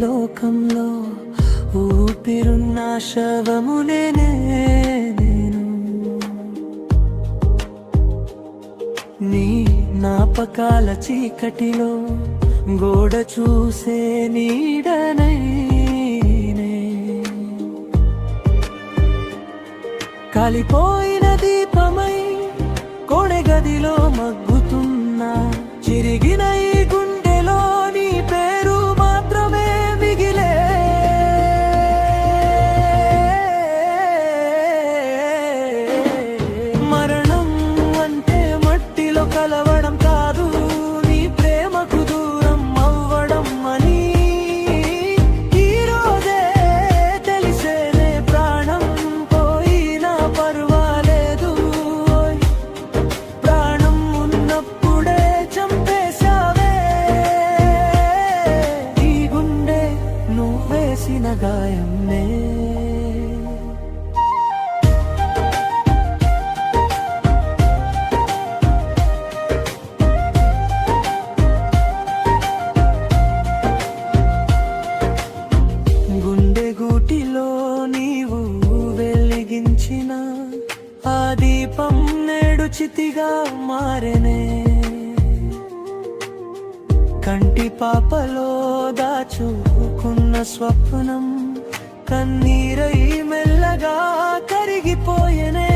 లోకంలో ఊపిరున్న శవమునే నేను, నీ జ్ఞాపకాల చీకటిలో గోడ చూసే నీడనై కాలిపోయిన దీపమై కొడగదిలో మగ్గుతున్నా, చిరిగిన ఈ గుండెలో నీ పేరు మాత్రమే మిగిలే. మరణం అంటే మట్టిలో కలవడం కాదు, నీ ప్రేమకు దూరం అవ్వడం అని ఈ రోజే తెలిసేనే. ప్రాణం పోయినా పర్వాలేదు, ప్రాణం ఉన్నప్పుడే చంపేశావే. ఈ గుండె నువ్వేసిన గాయమే. గుండెగూటిలో నీవు వెలిగించిన ఆ దీపం నేడు చితిగా మారెనే. కంటి పాపలో దాచుకున్న స్వప్నం కన్నీరై మెల్లగా కరిగిపోయేనే.